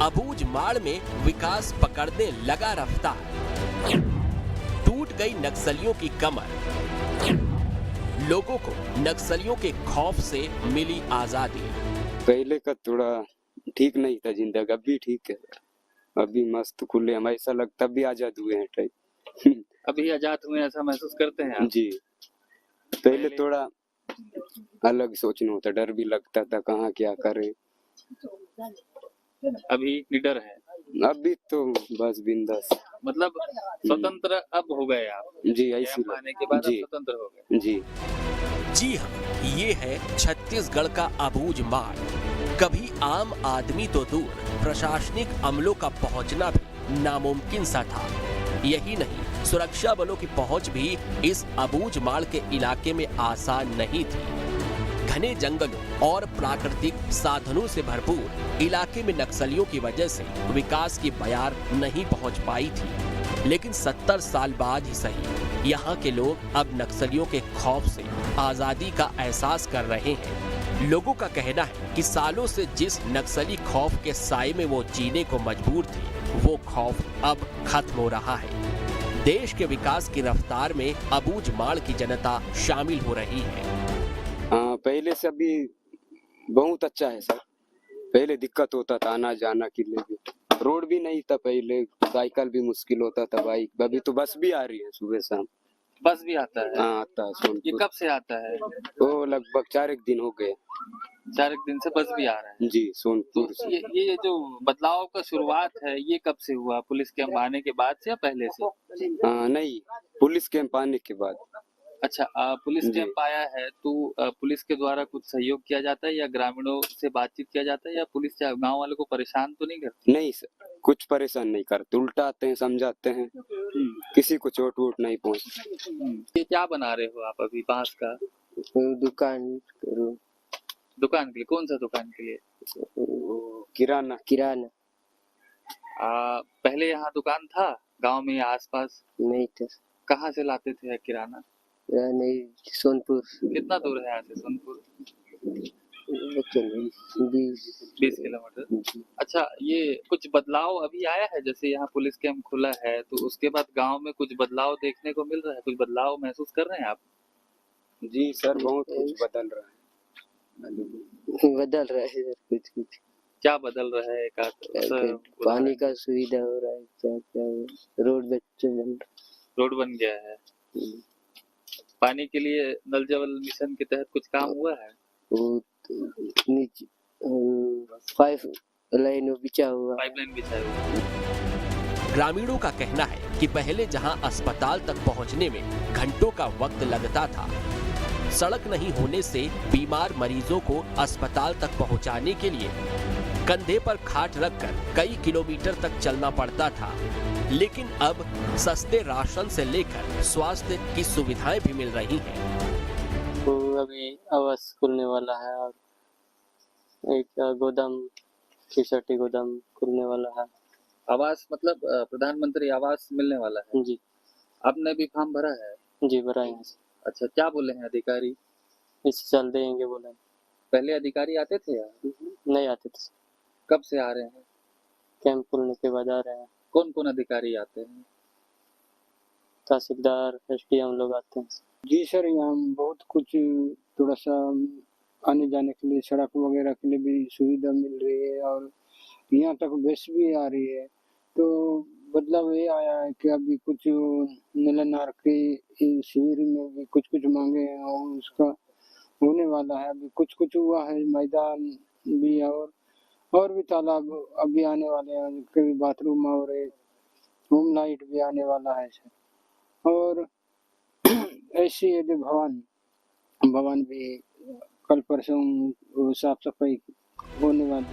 अबूझमाड़ में विकास पकड़ने लगा रफ्तार। टूट गई नक्सलियों की कमर। लोगों को नक्सलियों के खौफ से मिली आजादी। पहले का थोड़ा ठीक नहीं था जिंदगी, अभी ठीक है, अभी मस्त खुले हम, ऐसा लगता अभी आजाद हुए हैं टाइप। अभी आजाद हुए ऐसा महसूस करते हैं आप? जी, पहले थोड़ा अलग सोचना होता, डर भी लगता था कहाँ क्या करे। अभी निडर है? अभी तो बस बिंदास, मतलब स्वतंत्र अब हो गए आप? जी ऐसी आने के बाद जी स्वतंत्र हो गए? जी जी हाँ, ये है छत्तीसगढ़ का अबूझमाड़। कभी आम आदमी तो दूर, प्रशासनिक अमलों का पहुंचना भी नामुमकिन सा था। यही नहीं, सुरक्षा बलों की पहुंच भी इस अबूझमाड़ के इलाके में आसान नहीं थी। घने जंगलों और प्राकृतिक साधनों से भरपूर इलाके में नक्सलियों की वजह से विकास की बयार नहीं पहुंच पाई थी। लेकिन 70 साल बाद ही सही, यहाँ के लोग अब नक्सलियों के खौफ से आजादी का एहसास कर रहे हैं। लोगों का कहना है कि सालों से जिस नक्सली खौफ के साए में वो जीने को मजबूर थे, वो खौफ अब खत्म हो रहा है। देश के विकास की रफ्तार में अबूझमाड़ की जनता शामिल हो रही है। हाँ, पहले से अभी बहुत अच्छा है सर। पहले दिक्कत होता था आना जाना के लिए भी, रोड भी नहीं था पहले, साइकिल भी मुश्किल होता था, बाइक। अभी तो बस भी आ रही है सुबह शाम। बस भी आता है? हाँ आता है। ये सोनपुर कब से आता है? तो लगभग 4 दिन हो गए। 4 दिन से बस भी आ रहा है? जी, सोनपुर तो से। ये जो बदलाव का शुरुआत है, ये कब से हुआ? पुलिस कैंप आने के बाद से या पहले से? नहीं, पुलिस कैंप आने के बाद। अच्छा, पुलिस कैंप आया है तो पुलिस के द्वारा कुछ सहयोग किया जाता है या ग्रामीणों से बातचीत किया जाता है, या पुलिस गांव वालों को परेशान तो नहीं करती? नहीं सर, कुछ परेशान नहीं करते, उल्टा आते हैं, समझाते हैं, किसी को चोट वोट नहीं पहुंचती। ये क्या बना रहे हो आप अभी बांस का? दुकान के लिए? कौन सा दुकान के लिए? किराना। पहले यहाँ दुकान था गांव में या आसपास? नहीं था। कहाँ से लाते थे किराना? नहीं, सोनपुर। कितना दूर है यहाँ से सोनपुर? 20 किलोमीटर। अच्छा, ये कुछ बदलाव अभी आया है? जैसे यहाँ पुलिस कैंप खुला है तो उसके बाद गांव में कुछ बदलाव देखने को मिल रहा है? कुछ बदलाव महसूस कर रहे हैं आप? जी सर, बहुत कुछ बदल रहा है। बदल रहा है सर, कुछ क्या बदल रहा है? पानी का सुविधा हो रहा है, क्या रोड बन गया है। पानी के लिए नल जल मिशन के तहत कुछ काम हुआ है? वो नीचे पाइपलाइन बिछा हुआ। ग्रामीणों का कहना है कि पहले जहां अस्पताल तक पहुंचने में घंटों का वक्त लगता था, सड़क नहीं होने से बीमार मरीजों को अस्पताल तक पहुंचाने के लिए कंधे पर खाट रखकर कई किलोमीटर तक चलना पड़ता था। लेकिन अब सस्ते राशन से लेकर स्वास्थ्य की सुविधाएं भी मिल रही हैं। तो अभी आवास खुलने वाला है और एक गोदाम, किसाटी गोदाम खुलने वाला है। आवास मतलब प्रधानमंत्री आवास मिलने वाला है? जी। आपने भी फॉर्म भरा है? जी, भरा है। अच्छा, क्या बोले हैं अधिकारी? इस साल देंगे बोले। पहले अधिकारी आते थे यार? नहीं आते थे। कब से आ रहे हैं? कैंप खुलने के बाद आ रहे हैं। कौन कौन अधिकारी आते हैं? तहसीलदार, SDM लोग आते हैं। जी सर, यहाँ बहुत कुछ थोड़ा सा आने जाने के लिए, सड़क वगैरह के लिए भी सुविधा मिल रही है और यहाँ तक बस भी आ रही है। तो बदलाव ये आया है कि अभी कुछ नलनार के शिविर में भी कुछ मांगे हैं और उसका होने वाला है। अभी कुछ हुआ है, मैदान भी और भी तालाब अभी आने वाले हैं, कभी बाथरूम और होम लाइट भी आने वाला है सर। और ऐसी यदि भवन भी कल परसों साफ सफाई होने वाली।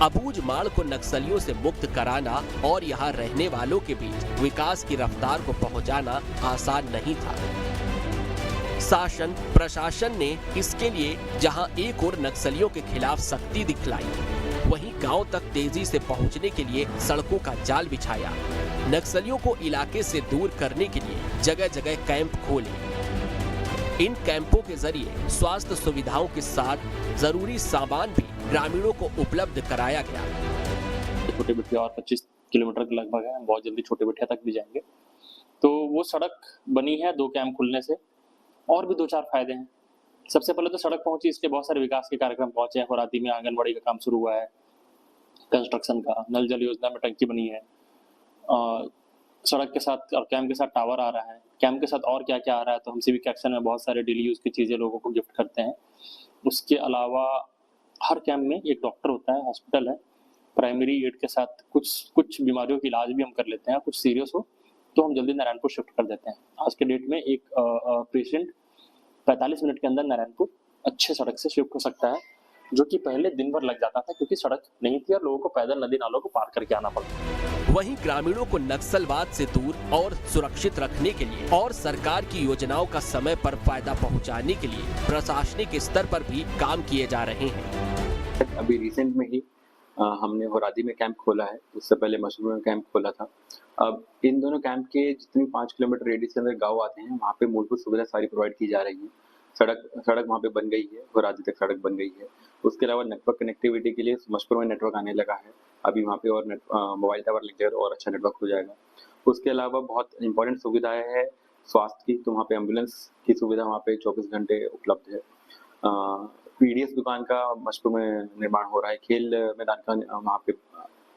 अबूझमाड़ को नक्सलियों से मुक्त कराना और यहाँ रहने वालों के बीच विकास की रफ्तार को पहुँचाना आसान नहीं था। शासन प्रशासन ने इसके लिए जहां एक और नक्सलियों के खिलाफ सख्ती दिखलाई, वहीं गांव तक तेजी से पहुंचने के लिए सड़कों का जाल बिछाया। नक्सलियों को इलाके से दूर करने के लिए जगह जगह कैंप खोले। इन कैंपों के जरिए स्वास्थ्य सुविधाओं के साथ जरूरी सामान भी ग्रामीणों को उपलब्ध कराया गया। छोटे बिठिया और 25 किलोमीटर के लगभग है, हम बहुत जल्दी छोटे बिठिया तक भी जाएंगे। तो वो सड़क बनी है 2 कैंप खुलने से, और भी 2-4 फायदे हैं। सबसे पहले तो सड़क पहुंची, इसके बहुत सारे विकास के कार्यक्रम पहुंचे हैं। होरादी में आंगनबाड़ी का काम शुरू हुआ है, कंस्ट्रक्शन का, नल जल योजना में टंकी बनी है, सड़क के साथ और कैंप के साथ टावर आ रहा है। कैंप के साथ और क्या क्या आ रहा है, तो हम सिविक एक्शन में बहुत सारे डेली यूज की चीज़ें लोगों को गिफ्ट करते हैं। उसके अलावा हर कैंप में एक डॉक्टर होता है, हॉस्पिटल है, प्राइमरी एड के साथ कुछ बीमारियों का इलाज भी हम कर लेते हैं। कुछ सीरियस हो तो हम जल्दी नारायणपुर शिफ्ट कर देते हैं। आज के डेट में एक पेशेंट 45 मिनट के अंदर नारायणपुर अच्छे सड़क से शिफ्ट हो सकता है, जो कि पहले दिन भर लग जाता था क्योंकि सड़क नहीं थी और लोगों को पैदल नदी नालों को पार करके आना पड़ता। वहीं ग्रामीणों को नक्सलवाद से दूर और सुरक्षित रखने के लिए और सरकार की योजनाओं का समय पर फायदा पहुंचाने के लिए प्रशासनिक स्तर पर भी काम किए जा रहे हैं। अभी रिसेंट में ही हमने होरादी में कैंप खोला है, उससे पहले मशरूम में कैंप खोला था। अब इन दोनों कैंप के जितने 5 किलोमीटर रेडियस के अंदर गाँव आते हैं, वहाँ पे मूलभूत सुविधा सारी प्रोवाइड की जा रही है। सड़क वहाँ पे बन गई है, होरादी तक सड़क बन गई है। उसके अलावा नेटवर्क कनेक्टिविटी के लिए मशरूम में नेटवर्क आने लगा है। अभी वहाँ पे और मोबाइल टावर लग जाएगा और अच्छा नेटवर्क हो जाएगा। उसके अलावा बहुत इंपॉर्टेंट सुविधाएं है स्वास्थ्य की, तो वहाँ पे एम्बुलेंस की सुविधा वहाँ पे 24 घंटे उपलब्ध है। पीडीएस दुकान का मशरूम में निर्माण हो रहा है, खेल मैदान का वहाँ पे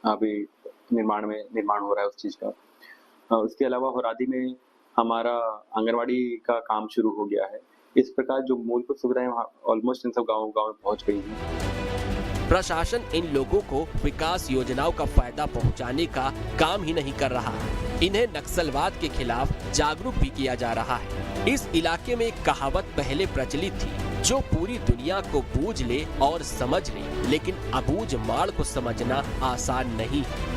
अभी निर्माण हो रहा है उस चीज़ का। उसके अलावा होरादी में हमारा आंगनवाड़ी का काम शुरू हो गया है। इस प्रकार जो मूलभूत सुविधाएं ऑलमोस्ट इन सब गाँव में पहुँच गई हैं। प्रशासन इन लोगों को विकास योजनाओं का फायदा पहुंचाने का काम ही नहीं कर रहा, इन्हें नक्सलवाद के खिलाफ जागरूक भी किया जा रहा है। इस इलाके में एक कहावत पहले प्रचलित थी, जो पूरी दुनिया को बूझ ले और समझ ले, लेकिन अबूझ माड़ को समझना आसान नहीं है।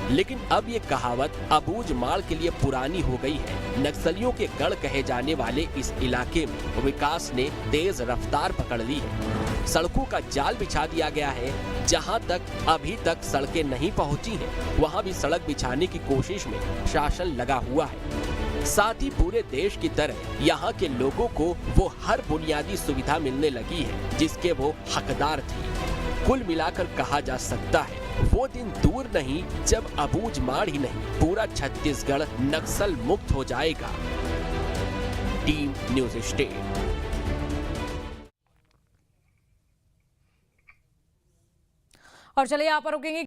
लेकिन अब ये कहावत अबूझ माड़ के लिए पुरानी हो गई है। नक्सलियों के गढ़ कहे जाने वाले इस इलाके में विकास ने तेज रफ्तार पकड़ ली है। सड़कों का जाल बिछा दिया गया है। जहां तक अभी तक सड़कें नहीं पहुंची हैं, वहां भी सड़क बिछाने की कोशिश में शासन लगा हुआ है। साथ ही पूरे देश की तरह यहाँ के लोगों को वो हर बुनियादी सुविधा मिलने लगी है जिसके वो हकदार थे। कुल मिलाकर कहा जा सकता है वो दिन दूर नहीं जब अबूझ माड़ ही नहीं, पूरा छत्तीसगढ़ नक्सल मुक्त हो जाएगा। Team news state. और चलिए यहाँ पर रुकेंगे।